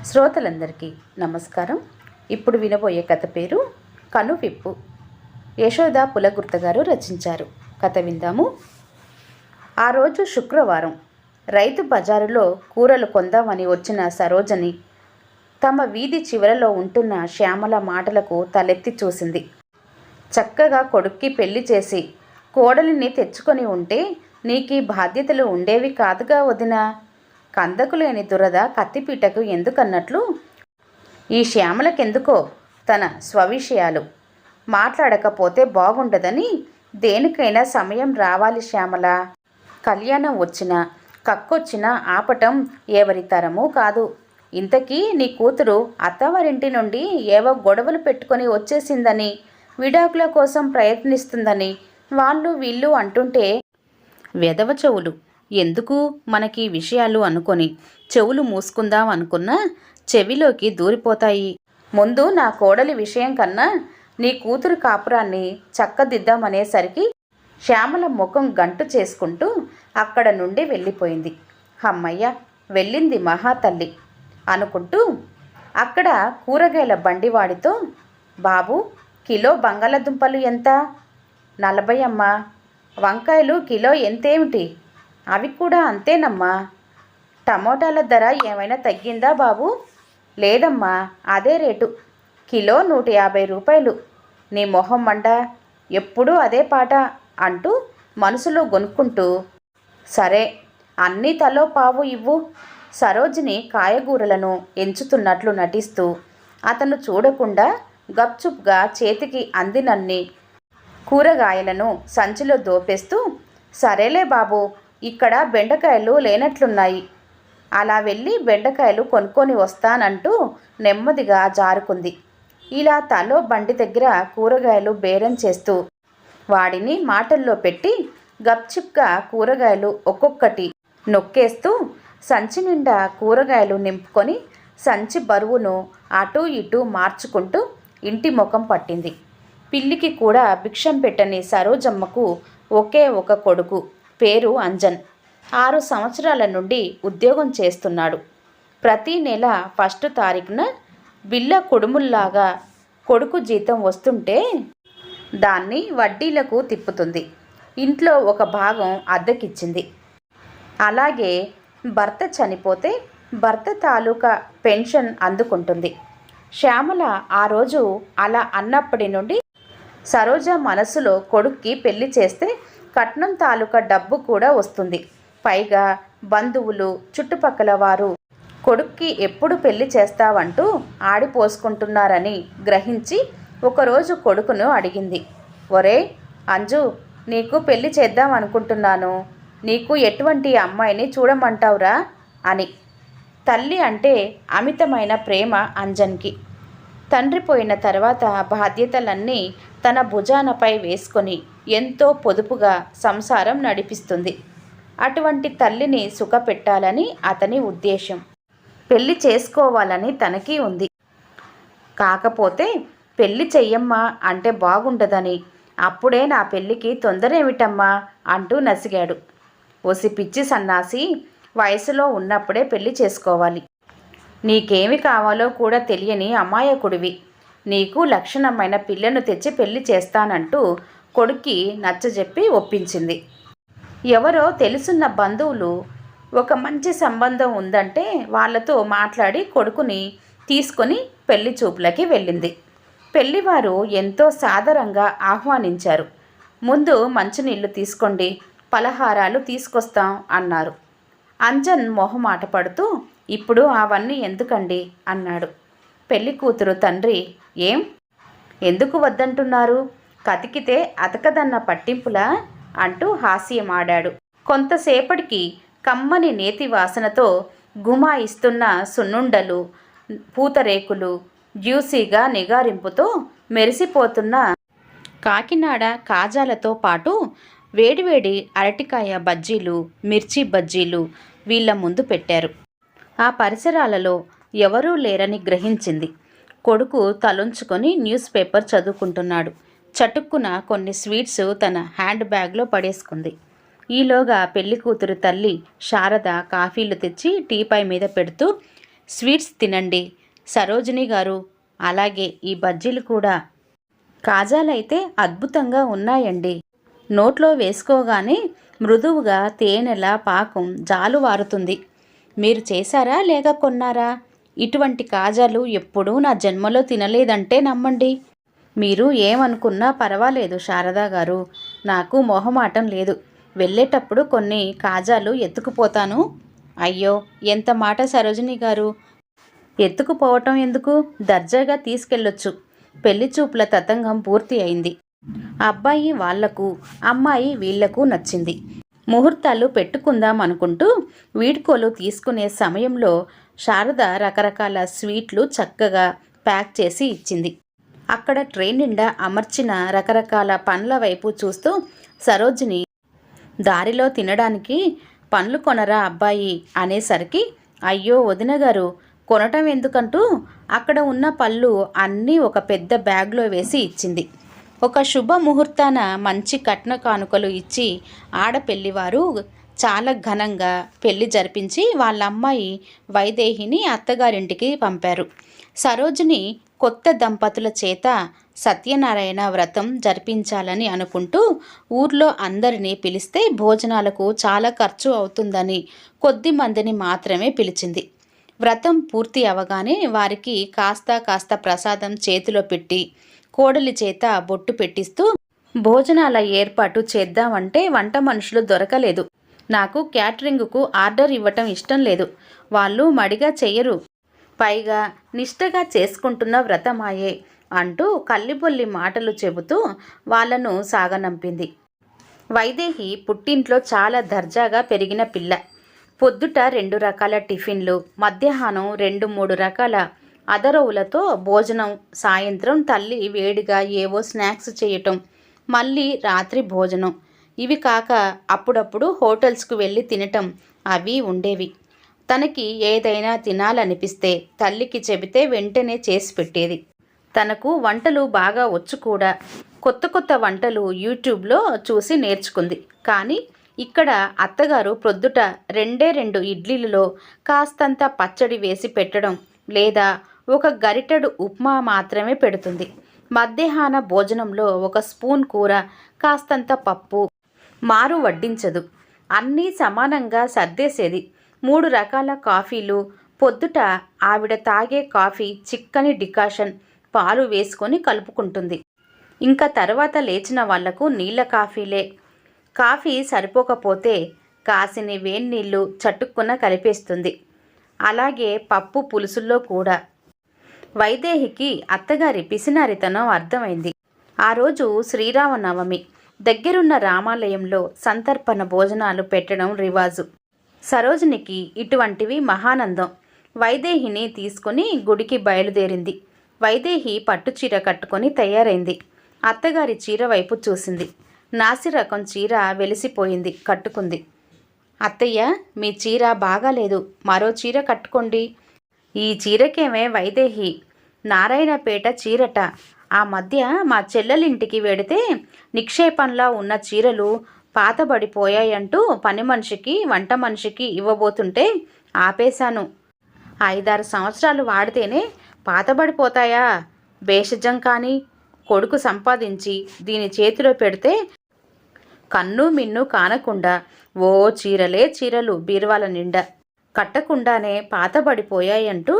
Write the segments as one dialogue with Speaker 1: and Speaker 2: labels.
Speaker 1: శ్రోతలందరికీ నమస్కారం. ఇప్పుడు వినబోయే కథ పేరు కనువిప్పు. యశోద పులగుర్త గారు రచించారు. కథ విందాము. ఆ రోజు శుక్రవారం. రైతు బజారులో కూరలు కొందామని వచ్చిన సరోజని తమ వీధి చివరలో ఉంటున్న శ్యామల మాటలకు తలెత్తి చూసింది. చక్కగా కొడుక్కి పెళ్లి చేసి కోడలిని తెచ్చుకొని ఉంటే నీకీ బాధ్యతలు ఉండేవి కాదుగా వదినా. కందకు లేని దురద కత్తిపీటకు ఎందుకన్నట్లు ఈ శ్యామలకెందుకో తన స్వవిషయాలు మాట్లాడకపోతే బాగుండదని దేనికైనా సమయం రావాలి శ్యామల. కళ్యాణం వచ్చినా కక్కొచ్చినా ఆపటం ఎవరి తరమూ కాదు. ఇంతకీ నీ కూతురు అత్తవారింటి నుండి ఏవో గొడవలు పెట్టుకొని వచ్చేసిందని, విడాకుల కోసం ప్రయత్నిస్తుందని వాళ్ళు వీళ్ళు అంటుంటే వెధవ చెవులు ఎందుకు మనకి విషయాలు అనుకొని చెవులు మూసుకుందాం అనుకున్నా చెవిలోకి దూరిపోతాయి. ముందు నా కోడలి విషయం కన్నా నీ కూతురు కాపురాన్ని చక్కదిద్దామనేసరికి శ్యామల ముఖం గంటు చేసుకుంటూ అక్కడ నుండి వెళ్ళిపోయింది. అమ్మయ్య, వెళ్ళింది మహాతల్లి అనుకుంటూ అక్కడ కూరగాయల బండివాడితో, బాబు కిలో బంగాళదుంపలు ఎంత? 40 అమ్మా. వంకాయలు కిలో ఎంతేమిటి? అవి కూడా అంతేనమ్మా. టమోటాల ధర ఏమైనా తగ్గిందా బాబు? లేదమ్మా, అదే రేటు, కిలో 150 రూపాయలు. నీ మొహం మండ, ఎప్పుడూ అదే పాట అంటూ మనసులో గొనుక్కుంటూ, సరే అన్నీ తలో పావు ఇవ్వు. సరోజిని కాయగూరలను ఎంచుతున్నట్లు నటిస్తూ అతను చూడకుండా గప్చుప్గా చేతికి అందినన్ని కూరగాయలను సంచిలో దోపేస్తూ, సరేలే బాబు, ఇక్కడ బెండకాయలు లేనట్లున్నాయి, అలా వెళ్ళి బెండకాయలు కొనుక్కొని వస్తానంటూ నెమ్మదిగా జారుకుంది. ఇలా తలో బండి దగ్గర కూరగాయలు బేరం చేస్తూ వాడిని మాటల్లో పెట్టి గప్చిప్గా కూరగాయలు ఒక్కొక్కటి నొక్కేస్తూ సంచి నిండా కూరగాయలు నింపుకొని సంచి బరువును అటూ ఇటూ మార్చుకుంటూ ఇంటి ముఖం పట్టింది. పిల్లికి కూడా భిక్షం పెట్టని సరోజమ్మకు ఒకే ఒక కొడుకు, పేరు అంజన్. 6 సంవత్సరాల నుండి ఉద్యోగం చేస్తున్నాడు. ప్రతి నెల 1 తారీఖున బిళ్ళ కుడుముల్లాగా కొడుకు జీతం వస్తుంటే దాన్ని వడ్డీలకు తిప్పుతుంది. ఇంట్లో ఒక భాగం అద్దెకిచ్చింది. అలాగే భర్త చనిపోతే భర్త తాలూకా పెన్షన్ అందుకుంటుంది. శ్యామల ఆ రోజు అలా అన్నప్పటి నుండి సరోజ మనసులో కొడుక్కి పెళ్లి చేస్తే కట్నం తాలూకా డబ్బు కూడా వస్తుంది. పైగా బంధువులు, చుట్టుపక్కల వారు కొడుక్కి ఎప్పుడు పెళ్లి చేస్తావంటూ ఆడిపోసుకుంటున్నారని గ్రహించి ఒకరోజు కొడుకును అడిగింది, ఒరే అంజు, నీకు పెళ్లి చేద్దాం అనుకుంటున్నాను, నీకు ఎటువంటి అమ్మాయిని చూడమంటావురా అని. తల్లి అంటే అమితమైన ప్రేమ అంజన్కి. తండ్రి పోయిన తర్వాత బాధ్యతలన్నీ తన భుజానపై వేసుకొని ఎంతో పొదుపుగా సంసారం నడిపిస్తుంది. అటువంటి తల్లిని సుఖపెట్టాలని అతని ఉద్దేశం. పెళ్లి చేసుకోవాలని తనకి ఉంది. కాకపోతే పెళ్లి చెయ్యమ్మా అంటే బాగుండదని, అప్పుడే నా పెళ్ళికి తొందరేమిటమ్మా అంటూ నసిగాడు. ఓసి పిచ్చి సన్నాసి, వయసులో ఉన్నప్పుడే పెళ్లి చేసుకోవాలి. నీకేమి కావాలో కూడా తెలియని అమాయకుడివి. నీకు లక్షణమైన పిల్లను తెచ్చి పెళ్లి చేస్తానంటూ కొడుక్కి నచ్చజెప్పి ఒప్పించింది. ఎవరో తెలుసున్న బంధువులు ఒక మంచి సంబంధం ఉందంటే వాళ్ళతో మాట్లాడి కొడుకుని తీసుకొని పెళ్లి చూపులకి వెళ్ళింది. పెళ్లివారు ఎంతో సాదరంగా ఆహ్వానించారు. ముందు మంచినీళ్ళు తీసుకోండి, పలహారాలు తీసుకొస్తాం అన్నారు. అంజన్ మొహమాట పడుతూ, ఇప్పుడు అవన్నీ ఎందుకండి అన్నాడు. పెళ్లి కూతురు తండ్రి, ఏం ఎందుకు వద్దంటున్నారు? కతికితే అతకదన్న పట్టింపులా అంటూ హాస్యమాడాడు. కొంతసేపటికి కమ్మని నేతి వాసనతో గుమాయిస్తున్న సున్నుండలు, పూతరేకులు, జ్యూసీగా నిగారింపుతో మెరిసిపోతున్న కాకినాడ కాజాలతో పాటు వేడివేడి అరటికాయ బజ్జీలు, మిర్చి బజ్జీలు వీళ్ళ ముందు పెట్టారు. ఆ పరిసరాలలో ఎవరూ లేరని గ్రహించింది. కొడుకు తలొంచుకొని న్యూస్ పేపర్ చదువుకుంటున్నాడు. చటుక్కున కొన్ని స్వీట్స్ తన హ్యాండ్ బ్యాగ్లో పడేసుకుంది. ఈలోగా పెళ్లి కూతురు తల్లి శారద కాఫీలు తెచ్చి టీపాయ్ మీద పెడుతూ, స్వీట్స్ తినండి సరోజిని గారు. అలాగే ఈ బజ్జీలు కూడా. కాజాలైతే అద్భుతంగా ఉన్నాయండి. నోట్లో వేసుకోగానే మృదువుగా తేనెల పాకం జాలువారుతుంది. మీరు చేశారా లేక కొన్నారా? ఇటువంటి కాజాలు ఎప్పుడూ నా జన్మలో తినలేదంటే నమ్మండి. మీరు ఏమనుకున్నా పర్వాలేదు శారదా గారు. నాకు మొహమాటం లేదు. వెళ్ళేటప్పుడు కొన్ని కాజాలు ఎత్తుకుపోతాను. అయ్యో, ఎంత మాట సరోజిని గారు. ఎత్తుకుపోవటం ఎందుకు? దర్జాగా తీసుకెళ్ళొచ్చు. పెళ్లి చూపుల తతంగం పూర్తి అయింది. అబ్బాయి వాళ్లకు, అమ్మాయి వీళ్లకు నచ్చింది. ముహూర్తాలు పెట్టుకుందాం అనుకుంటూ వీడ్కోలు తీసుకునే సమయంలో శారద రకరకాల స్వీట్లు చక్కగా ప్యాక్ చేసి ఇచ్చింది. అక్కడ ట్రే నిండా అమర్చిన రకరకాల పండ్ల వైపు చూస్తూ సరోజిని దారిలో తినడానికి పండ్లు కొనరా అబ్బాయి అనేసరికి, అయ్యో వదిన గారు, కొనటం ఎందుకంటూ అక్కడ ఉన్న పళ్ళు అన్నీ ఒక పెద్ద బ్యాగ్లో వేసి ఇచ్చింది. ఒక శుభముహూర్తాన మంచి కట్న కానుకలు ఇచ్చి ఆడపెళ్లివారు చాలా ఘనంగా పెళ్లి జరిపించి వాళ్ళ అమ్మాయి వైదేహిని అత్తగారింటికి పంపారు. సరోజిని కొత్త దంపతుల చేత సత్యనారాయణ వ్రతం జరిపించాలని అనుకుంటూ ఊర్లో అందరినీ పిలిస్తే భోజనాలకు చాలా ఖర్చు అవుతుందని కొద్ది మందిని మాత్రమే పిలిచింది. వ్రతం పూర్తి అవగానే వారికి కాస్త ప్రసాదం చేతిలో పెట్టి కోడలి చేత బొట్టు పెట్టిస్తూ భోజనాల ఏర్పాటు చేద్దామంటే వంట మనుషులు దొరకలేదు. నాకు క్యాటరింగ్కు ఆర్డర్ ఇవ్వటం ఇష్టం లేదు. వాళ్ళు మడిగా చెయ్యరు. పైగా నిష్టగా చేసుకుంటున్న వ్రతమాయే అంటూ కల్లిబొల్లి మాటలు చెబుతూ వాళ్లను సాగనంపింది. వైదేహి పుట్టింట్లో చాలా దర్జాగా పెరిగిన పిల్ల. పొద్దుట 2 రకాల టిఫిన్లు, మధ్యాహ్నం 2-3 రకాల అదరవులతో భోజనం, సాయంత్రం తల్లి వేడిగా ఏవో స్నాక్స్ చేయటం, మళ్ళీ రాత్రి భోజనం. ఇవి కాక అప్పుడప్పుడు హోటల్స్కు వెళ్ళి తినటం అవి ఉండేవి. తనకి ఏదైనా తినాలనిపిస్తే తల్లికి చెబితే వెంటనే చేసి పెట్టేది. తనకు వంటలు బాగా వచ్చు కూడా. కొత్త వంటలు యూట్యూబ్లో చూసి నేర్చుకుంది. కానీ ఇక్కడ అత్తగారు ప్రొద్దుట 2 ఇడ్లీలలో కాస్తంత పచ్చడి వేసి పెట్టడం, లేదా ఒక గరిటెడు ఉప్మా మాత్రమే పెడుతుంది. మధ్యాహ్న భోజనంలో ఒక స్పూన్ కూర, కాస్తంత పప్పు, మారు వడ్డించదు. అన్నీ సమానంగా సర్దేసేది. 3 రకాల కాఫీలు. పొద్దుట ఆవిడ తాగే కాఫీ చిక్కని డికాషన్, పాలు వేసుకొని కలుపుకుంటుంది. ఇంకా తర్వాత లేచిన వాళ్లకు నీళ్ళ కాఫీలే. కాఫీ సరిపోకపోతే కాసిని వేన్నీళ్ళు చటుక్కున కలిపేస్తుంది. అలాగే పప్పు పులుసుల్లో కూడా. వైదేహికి అత్తగారి పిసినారితనం అర్థమైంది. ఆ రోజు శ్రీరామనవమి. దగ్గరున్న రామాలయంలో సంతర్పణ భోజనాలు పెట్టడం రివాజు. సరోజినికి ఇటువంటివి మహానందం. వైదేహిని తీసుకుని గుడికి బయలుదేరింది. వైదేహి పట్టుచీర కట్టుకొని తయారైంది. అత్తగారి చీర వైపు చూసింది. నాసిరకం చీర వెలిసిపోయింది, కట్టుకుంది. అత్తయ్య, మీ చీర బాగాలేదు, మరో చీర కట్టుకోండి. ఈ చీరకేమే వైదేహి, నారాయణపేట చీరట. ఆ మధ్య మా చెల్లెలింటికి వెడితే నిక్షేపంలా ఉన్న చీరలు పాతబడిపోయాయంటూ పని మనిషికి, వంట మనిషికి ఇవ్వబోతుంటే ఆపేశాను. 5-6 సంవత్సరాలు వాడితేనే పాతబడిపోతాయా? భేషజం కానీ. కొడుకు సంపాదించి దీని చేతిలో పెడితే కన్ను మిన్ను కానకుండా ఓ చీరలే చీరలు బీరువాల నిండా. కట్టకుండానే పాతబడిపోయాయంటూ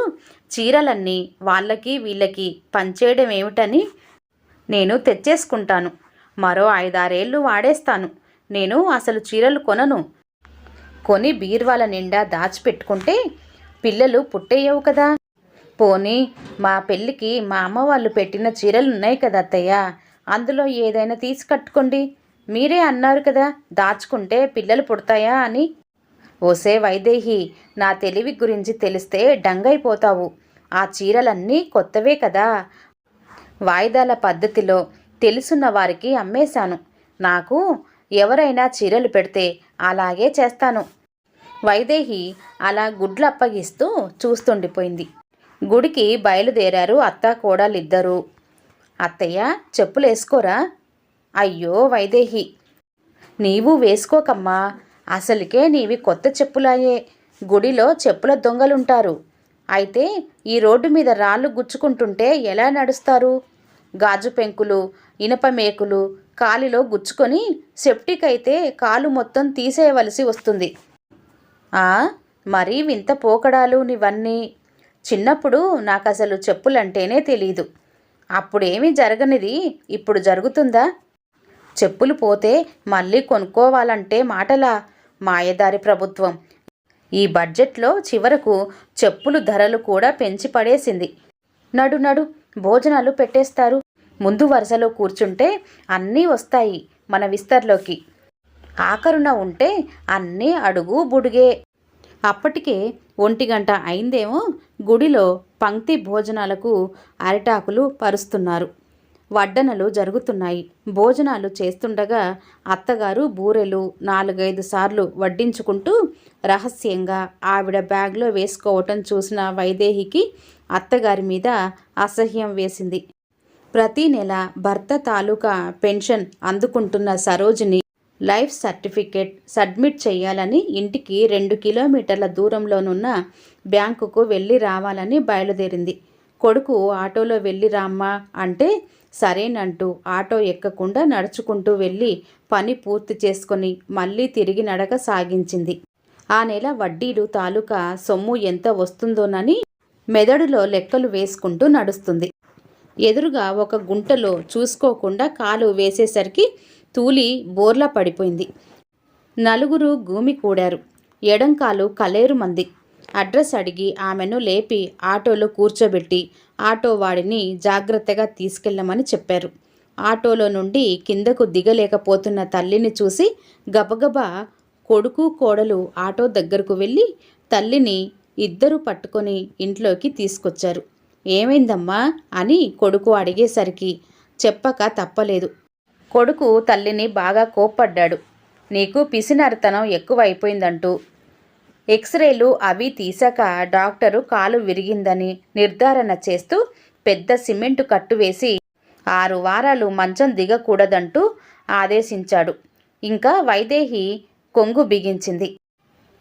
Speaker 1: చీరలన్నీ వాళ్ళకి వీళ్ళకి పంచేయడం ఏమిటని నేను తెచ్చేసుకుంటాను. మరో 5-6 ఏళ్ళు వాడేస్తాను. నేను అసలు చీరలు కొనను. కొని బీరువాల నిండా దాచిపెట్టుకుంటే పిల్లలు పుట్టేయవు కదా. పోనీ మా పెళ్ళికి మా అమ్మ వాళ్ళు పెట్టిన చీరలున్నాయి కదా అత్తయ్య, అందులో ఏదైనా తీసి కట్టుకోండి. మీరే అన్నారు కదా దాచుకుంటే పిల్లలు పుడతాయా అని. ఓసే వైదేహి, నా తెలివి గురించి తెలిస్తే డంగైపోతావు. ఆ చీరలన్నీ కొత్తవే కదా. వాయిదాల పద్ధతిలో తెలుసున్న వారికి అమ్మేశాను. నాకు ఎవరైనా చీరలు పెడితే అలాగే చేస్తాను. వైదేహి అలా గుడ్లప్పగిస్తూ చూస్తుండిపోయింది. గుడికి బయలుదేరారు అత్తా కోడలిద్దరూ. అత్తయ్య, చెప్పులేసుకోరా? అయ్యో వైదేహి, నీవు వేసుకోకమ్మా. అసలుకే నీవి కొత్త చెప్పులాయే. గుడిలో చెప్పుల దొంగలుంటారు. అయితే ఈ రోడ్డు మీద రాళ్ళు గుచ్చుకుంటుంటే ఎలా నడుస్తారు? గాజు పెంకులు, ఇనప మేకులు కాలిలో గుచ్చుకొని సెప్టిక్ అయితే కాలు మొత్తం తీసేయవలసి వస్తుంది. ఆ మరీ వింత పోకడాలు నీవన్నీ. చిన్నప్పుడు నాకసలు చెప్పులంటేనే తెలీదు. అప్పుడేమీ జరగనిది ఇప్పుడు జరుగుతుందా? చెప్పులు పోతే మళ్ళీ కొనుక్కోవాలంటే మాటలా? మాయదారి ప్రభుత్వం ఈ బడ్జెట్లో చివరకు చెప్పులు ధరలు కూడా పెంచి పడేసింది. నడు నడు, భోజనాలు పెట్టేస్తారు. ముందు వరుసలో కూర్చుంటే అన్నీ వస్తాయి మన విస్తర్లోకి. ఆఖరున ఉంటే అన్నీ అడుగు బుడుగే. అప్పటికే 1 గంట అయిందేమో. గుడిలో పంక్తి భోజనాలకు అరిటాకులు పరుస్తున్నారు. వడ్డనలు జరుగుతున్నాయి. భోజనాలు చేస్తుండగా అత్తగారు బూరెలు 4-5 సార్లు వడ్డించుకుంటూ రహస్యంగా ఆవిడ బ్యాగ్లో వేసుకోవటం చూసిన వైదేహికి అత్తగారి మీద అసహ్యం వేసింది. ప్రతి నెల భర్త తాలూకా పెన్షన్ అందుకుంటున్న సరోజిని లైఫ్ సర్టిఫికేట్ సబ్మిట్ చేయాలని ఇంటికి 2 కిలోమీటర్ల దూరంలోనున్న బ్యాంకుకు వెళ్ళి రావాలని బయలుదేరింది. కొడుకు ఆటోలో వెళ్ళి రామ్మా అంటే సరేనంటూ ఆటో ఎక్కకుండా నడుచుకుంటూ వెళ్ళి పని పూర్తి చేసుకొని మళ్ళీ తిరిగి నడక సాగించింది. ఆ నెల వడ్డీలు తాలూకా సొమ్ము ఎంత వస్తుందోనని మెదడులో లెక్కలు వేసుకుంటూ నడుస్తుంది. ఎదురుగా ఒక గుంటలో చూసుకోకుండా కాలు వేసేసరికి తూలి బోర్లా పడిపోయింది. 4 గూమి కూడారు. ఎడంకాలు కలేరుమంది. అడ్రస్ అడిగి ఆమెను లేపి ఆటోలో కూర్చోబెట్టి ఆటో వాడిని జాగ్రత్తగా తీసుకెళ్ళమని చెప్పారు. ఆటోలో నుండి కిందకు దిగలేకపోతున్న తల్లిని చూసి గబగబా కొడుకు కోడలు ఆటో దగ్గరకు వెళ్ళి తల్లిని ఇద్దరు పట్టుకొని ఇంట్లోకి తీసుకొచ్చారు. ఏమైందమ్మా అని కొడుకు అడిగేసరికి చెప్పక తప్పలేదు. కొడుకు తల్లిని బాగా కోప్పడ్డాడు. నీకు పిసినరితనం ఎక్కువైపోయిందంటూ. ఎక్స్రేలు అవి తీసాక డాక్టరు కాలు విరిగిందని నిర్ధారణ చేస్తూ పెద్ద సిమెంటు కట్టు వేసి 6 వారాలు మంచం దిగకూడదంటూ ఆదేశించాడు. ఇంకా వైదేహి కొంగు బిగించింది.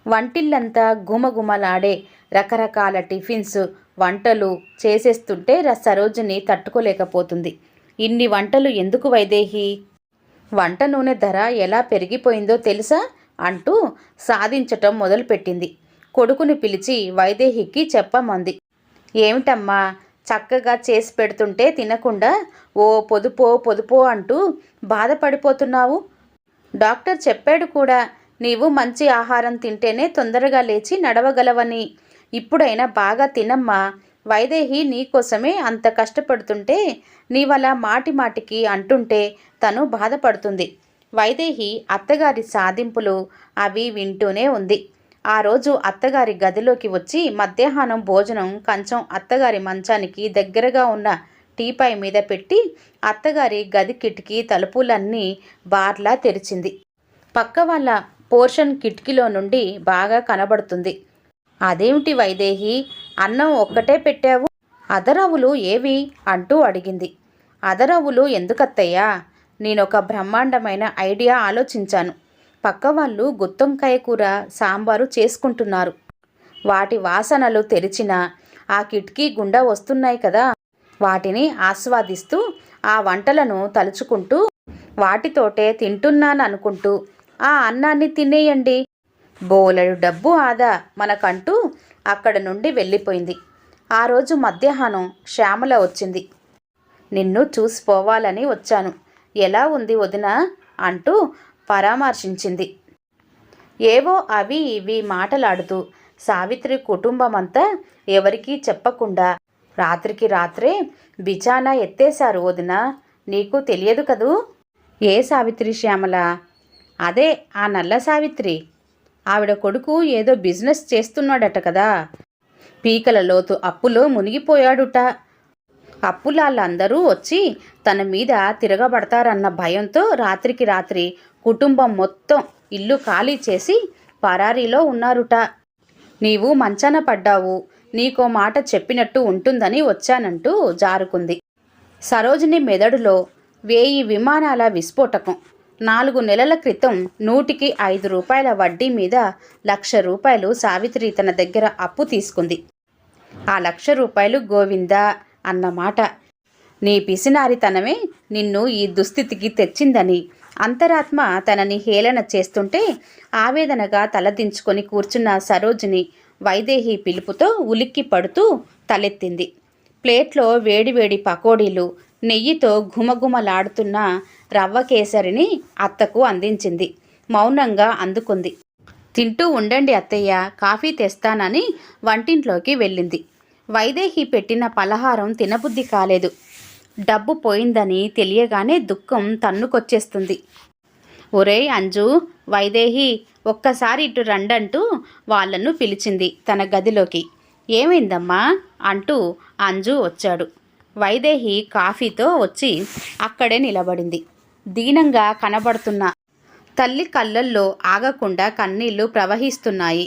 Speaker 1: వంటిల్లంతా గుమగుమలాడే రకరకాల టిఫిన్స్ వంటలు చేసేస్తుంటే సరోజిని తట్టుకోలేకపోతుంది. ఇన్ని వంటలు ఎందుకు వైదేహి? వంట నూనె ధర ఎలా పెరిగిపోయిందో తెలుసా అంటూ సాధించటం మొదలుపెట్టింది. కొడుకుని పిలిచి వైదేహికి చెప్పమంది. ఏమిటమ్మా, చక్కగా చేసి పెడుతుంటే తినకుండా ఓ పొదుపో అంటూ బాధపడిపోతున్నావు? డాక్టర్ చెప్పాడు కూడా, నీవు మంచి ఆహారం తింటేనే తొందరగా లేచి నడవగలవని. ఇప్పుడైనా బాగా తినమ్మా. వైదేహి నీకోసమే అంత కష్టపడుతుంటే నీవలా మాటిమాటికి అంటుంటే తను బాధపడుతుంది. వైదేహి అత్తగారి సాధింపులు అవి వింటూనే ఉంది. ఆ రోజు అత్తగారి గదిలోకి వచ్చి మధ్యాహ్నం భోజనం కంచం అత్తగారి మంచానికి దగ్గరగా ఉన్న టీపై మీద పెట్టి అత్తగారి గది కిటికీ తలుపులన్నీ బార్లా తెరిచింది. పక్క వాళ్ళ పోర్షన్ కిటికీలో నుండి బాగా కనబడుతుంది. అదేమిటి వైదేహి, అన్నం ఒక్కటే పెట్టావు, అదరవులు ఏవి అంటూ అడిగింది. అదరవులు ఎందుకత్తయ్యా? నేనొక బ్రహ్మాండమైన ఐడియా ఆలోచించాను. పక్క వాళ్ళు గుత్తొంకాయ కూర సాంబారు చేసుకుంటున్నారు. వాటి వాసనలు తెరిచిన ఆ కిటికీ గుండా వస్తున్నాయి కదా, వాటిని ఆస్వాదిస్తూ ఆ వంటలను తలుచుకుంటూ వాటితోటే తింటున్నాననుకుంటూ ఆ అన్నాన్ని తినేయండి. బోలెడు డబ్బు ఆదా మనకంటూ అక్కడ నుండి వెళ్ళిపోయింది. ఆ రోజు మధ్యాహ్నం శ్యామల వచ్చింది. నిన్ను చూసిపోవాలని వచ్చాను. ఎలా ఉంది వదినా అంటూ పరామర్శించింది. ఏవో అవి ఇవి మాటలాడుతూ సావిత్రి కుటుంబమంతా ఎవరికీ చెప్పకుండా రాత్రికి రాత్రే బిచానా ఎత్తేశారు వదినా. నీకు తెలియదు కదూ? ఏ సావిత్రి శ్యామల? అదే ఆ నల్ల సావిత్రి. ఆవిడ కొడుకు ఏదో బిజినెస్ చేస్తున్నాడట కదా, పీకల లోతు అప్పులో మునిగిపోయాడుట. అప్పులాళ్ళందరూ వచ్చి తన మీద తిరగబడతారన్న భయంతో రాత్రికి రాత్రి కుటుంబం మొత్తం ఇల్లు ఖాళీ చేసి పరారీలో ఉన్నారుట. నీవు మంచాన పడ్డావు, నీకో మాట చెప్పినట్టు ఉంటుందని వచ్చానంటూ జారుకుంది. సరోజిని మెదడులో 1000 విమానాల విస్ఫోటకం. 4 నెలల క్రితం 100కి 5 రూపాయల వడ్డీ మీద 1,00,000 రూపాయలు సావిత్రి తన దగ్గర అప్పు తీసుకుంది. ఆ 1,00,000 రూపాయలు గోవిందా అన్నమాట. నీ పిసినారితనమే నిన్ను ఈ దుస్థితికి తెచ్చిందని అంతరాత్మ తనని హేళన చేస్తుంటే ఆవేదనగా తలదించుకొని కూర్చున్న సరోజిని వైదేహి పిలుపుతో ఉలిక్కి పడుతూ తలెత్తింది. ప్లేట్లో వేడివేడి పకోడీలు, నెయ్యితో ఘుమఘుమలాడుతున్న రవ్వ కేసరిని అత్తకు అందించింది. మౌనంగా అందుకుంది. తింటూ ఉండండి అత్తయ్య, కాఫీ తెస్తానని వంటింట్లోకి వెళ్ళింది. వైదేహి పెట్టిన పలహారం తినబుద్ధి కాలేదు. డబ్బు పోయిందని తెలియగానే దుఃఖం తన్నుకొచ్చేస్తుంది. ఒరేయ్ అంజు, వైదేహి ఒక్కసారి ఇటు రండంటూ వాళ్లను పిలిచింది తన గదిలోకి. ఏమైందమ్మా అంటూ అంజు వచ్చాడు. వైదేహి కాఫీతో వచ్చి అక్కడే నిలబడింది. దీనంగా కనబడుతున్న తల్లి కళ్ళల్లో ఆగకుండా కన్నీళ్లు ప్రవహిస్తున్నాయి.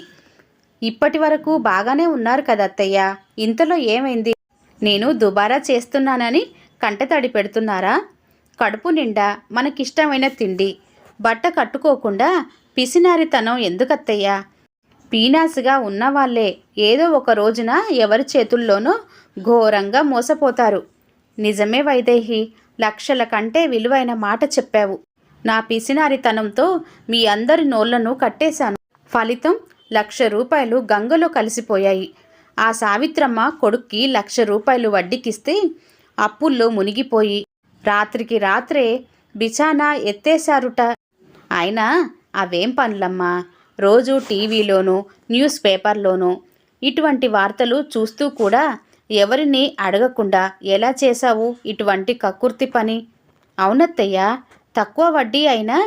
Speaker 1: ఇప్పటి వరకు బాగానే ఉన్నారు కదత్తయ్య, ఇంతలో ఏమైంది? నేను దుబారా చేస్తున్నానని కంటతడి పెడుతున్నారా? కడుపు నిండా మనకిష్టమైన తిండి, బట్ట కట్టుకోకుండా పిసినారితనం ఎందుకత్తయ్యా? పీనాసుగా ఉన్నవాళ్లే ఏదో ఒక రోజున ఎవరి చేతుల్లోనో ఘోరంగా మోసపోతారు. నిజమే వైదేహి, లక్షల కంటే విలువైన మాట చెప్పావు. నా పిసినారితనంతో మీ అందరి నోళ్లను కట్టేశాను. ఫలితం 1,00,000 రూపాయలు గంగలో కలిసిపోయాయి. ఆ సావిత్రమ్మ కొడుక్కి 1,00,000 రూపాయలు వడ్డీకిస్తే అప్పుల్లో మునిగిపోయి రాత్రికి రాత్రే బిచానా ఎత్తేశారుట. అయినా అవేం పనులమ్మా, రోజు టీవీలోనూ న్యూస్ పేపర్లోనూ ఇటువంటి వార్తలు చూస్తూ కూడా ఎవరిని అడగకుండా ఎలా చేశావు ఇటువంటి కక్కుర్తి పని? అవునత్తయ్య, తక్కువ వడ్డీ అయినా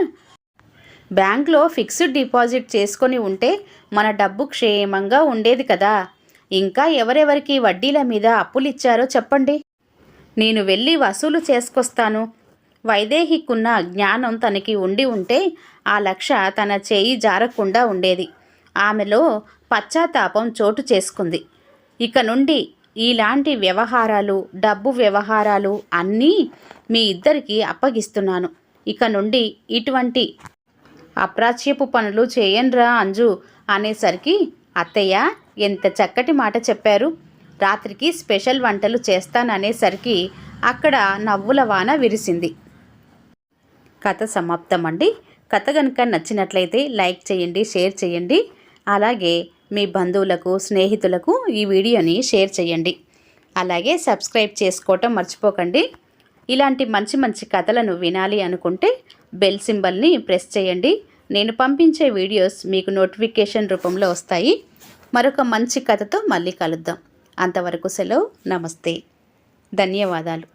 Speaker 1: బ్యాంక్లో ఫిక్స్డ్ డిపాజిట్ చేసుకొని ఉంటే మన డబ్బు క్షేమంగా ఉండేది కదా. ఇంకా ఎవరెవరికి వడ్డీల మీద అప్పులిచ్చారో చెప్పండి, నేను వెళ్ళి వసూలు చేసుకొస్తాను. వైదేహికున్న జ్ఞానం తనకి ఉండి ఉంటే ఆ 1,00,000 తన చేయి జారకుండా ఉండేది. ఆమెలో పశ్చాత్తాపం చోటు చేసుకుంది. ఇక నుండి ఇలాంటి వ్యవహారాలు, డబ్బు వ్యవహారాలు అన్నీ మీ ఇద్దరికీ అప్పగిస్తున్నాను. ఇక నుండి ఇటువంటి అప్రాచ్యపు పనులు చేయండ్రా అంజు అనేసరికి, అత్తయ్య ఎంత చక్కటి మాట చెప్పారు, రాత్రికి స్పెషల్ వంటలు చేస్తాననేసరికి అక్కడ నవ్వుల వాన విరిసింది. కథ సమాప్తం అండి. కథ కనుక నచ్చినట్లయితే లైక్ చేయండి, షేర్ చేయండి. అలాగే మీ బంధువులకు, స్నేహితులకు ఈ వీడియోని షేర్ చేయండి. అలాగే సబ్స్క్రైబ్ చేసుకోవటం మర్చిపోకండి. ఇలాంటి మంచి మంచి కథలను వినాలి అనుకుంటే బెల్ సింబల్ని ప్రెస్ చేయండి. నేను పంపించే వీడియోస్ మీకు నోటిఫికేషన్ రూపంలో వస్తాయి. మరొక మంచి కథతో మళ్ళీ కలుద్దాం. అంతవరకు సెలవు. నమస్తే. ధన్యవాదాలు.